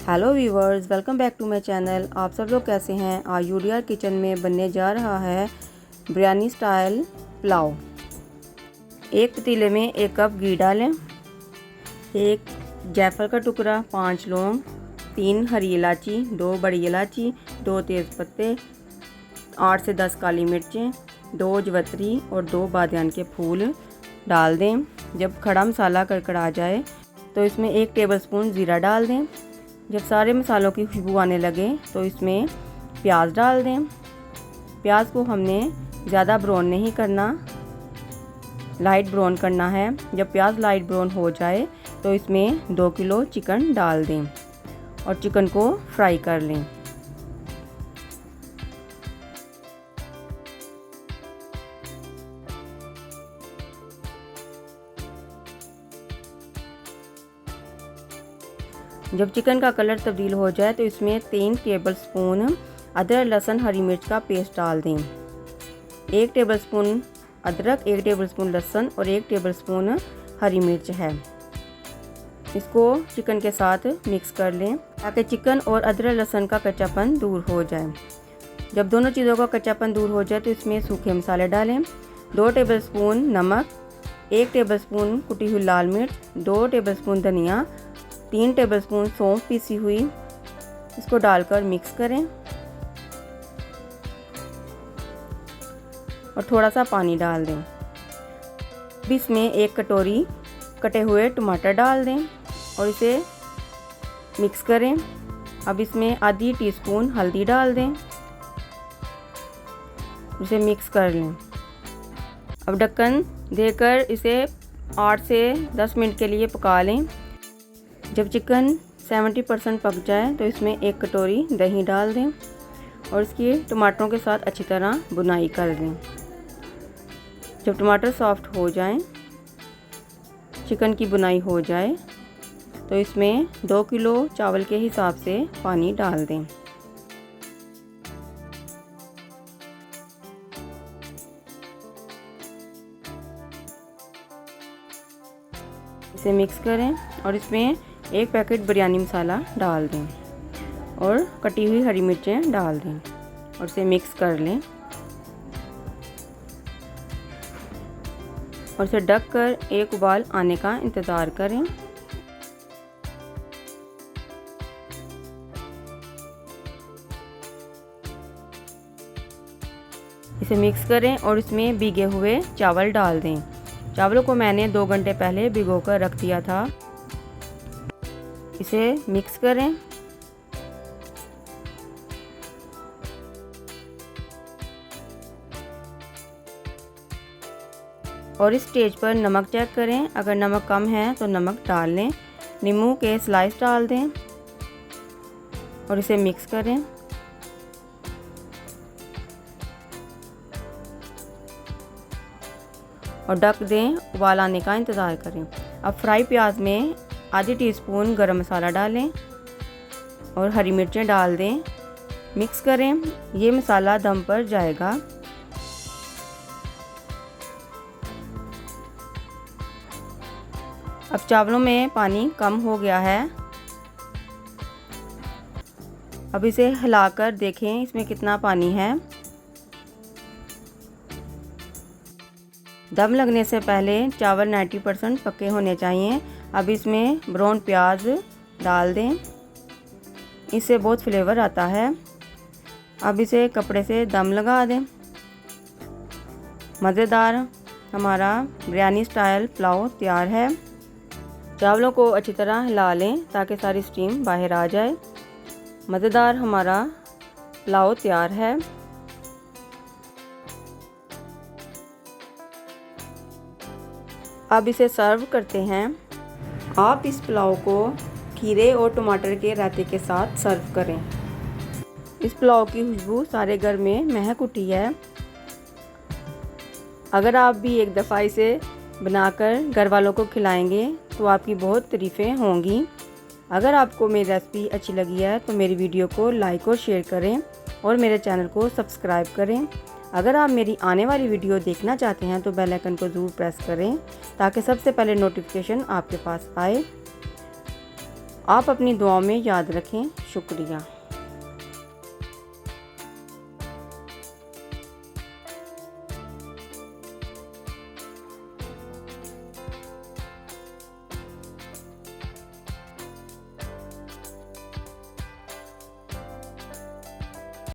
Hello viewers, welcome back to my channel. आप सब लोग कैसे हैं। आज यूडीआर किचन में बनने जा रहा है बिरयानी स्टाइल पुलाव। एक पतीले में 1 कप घी डालें, 1 जायफल का टुकड़ा, 5 लौंग, 3 हरी इलायची, 2 बड़ी इलायची, 2 तेज़ पत्ते, 8 से 10 काली मिर्चें, 2 जवतरी और 2 बादियान के फूल डाल दें। जब खड़ा मसाला कड़कड़ा जाए तो इसमें 1 टेबलस्पून ज़ीरा डाल दें। जब सारे मसालों की खुशबू आने लगे तो इसमें प्याज डाल दें। प्याज को हमने ज़्यादा ब्राउन नहीं करना, लाइट ब्राउन करना है। जब प्याज लाइट ब्राउन हो जाए तो इसमें 2 किलो चिकन डाल दें और चिकन को फ्राई कर लें। जब चिकन का कलर तब्दील हो जाए तो इसमें 3 टेबलस्पून अदरक लहसुन हरी मिर्च का पेस्ट डाल दें। 1 टेबलस्पून अदरक, 1 टेबलस्पून लहसुन और 1 टेबलस्पून हरी मिर्च है। इसको चिकन के साथ मिक्स कर लें ताकि चिकन और अदरक लहसुन का कच्चापन दूर हो जाए। जब दोनों चीज़ों का कच्चापन दूर हो जाए तो इसमें सूखे मसाले डालें। 2 टेबलस्पून नमक, 1 टेबलस्पून कुटी हुई लाल मिर्च, 2 टेबलस्पून धनिया, 3 टेबलस्पून सौंफ पीसी हुई, इसको डालकर मिक्स करें और थोड़ा सा पानी डाल दें। अब इसमें 1 कटोरी कटे हुए टमाटर डाल दें और इसे मिक्स करें। अब इसमें आधी टीस्पून हल्दी डाल दें, इसे मिक्स कर लें। अब ढक्कन देकर इसे 8 से 10 मिनट के लिए पका लें। जब चिकन 70% पक जाए तो इसमें 1 कटोरी दही डाल दें और इसकी टमाटरों के साथ अच्छी तरह भुनाई कर दें। जब टमाटर सॉफ्ट हो जाएं, चिकन की भुनाई हो जाए तो इसमें 2 किलो चावल के हिसाब से पानी डाल दें। इसे मिक्स करें और इसमें 1 पैकेट बिरयानी मसाला डाल दें और कटी हुई हरी मिर्चें डाल दें और इसे मिक्स कर लें और इसे ढककर 1 उबाल आने का इंतज़ार करें। इसे मिक्स करें और इसमें भीगे हुए चावल डाल दें। चावलों को मैंने 2 घंटे पहले भिगोकर रख दिया था। इसे मिक्स करें और इस स्टेज पर नमक चेक करें। अगर नमक कम है तो नमक डाल लें। नींबू के स्लाइस डाल दें और इसे मिक्स करें। और ढक दें, उबाल आने का इंतज़ार करें। अब फ्राई प्याज में आधी टीस्पून गरम मसाला डालें और हरी मिर्चें डाल दें, मिक्स करें। ये मसाला दम पर जाएगा। अब चावलों में पानी कम हो गया है। अब इसे हिलाकर देखें इसमें कितना पानी है। दम लगने से पहले चावल 90% पके होने चाहिए। अब इसमें ब्राउन प्याज डाल दें, इससे बहुत फ्लेवर आता है। अब इसे कपड़े से दम लगा दें। मज़ेदार हमारा बिरयानी स्टाइल पुलाव तैयार है। चावलों को अच्छी तरह हिला लें ताकि सारी स्टीम बाहर आ जाए। मज़ेदार हमारा पुलाव तैयार है। अब इसे सर्व करते हैं। आप इस पुलाव को खीरे और टमाटर के रायते के साथ सर्व करें। इस पुलाव की खुशबू सारे घर में महक उठी है। अगर आप भी एक दफ़ा इसे बनाकर घर वालों को खिलाएंगे तो आपकी बहुत तारीफ़ें होंगी। अगर आपको मेरी रेसिपी अच्छी लगी है तो मेरी वीडियो को लाइक और शेयर करें और मेरे चैनल को सब्सक्राइब करें। अगर आप मेरी आने वाली वीडियो देखना चाहते हैं तो बेल आइकन को ज़रूर प्रेस करें ताकि सबसे पहले नोटिफिकेशन आपके पास आए। आप अपनी दुआओं में याद रखें। शुक्रिया।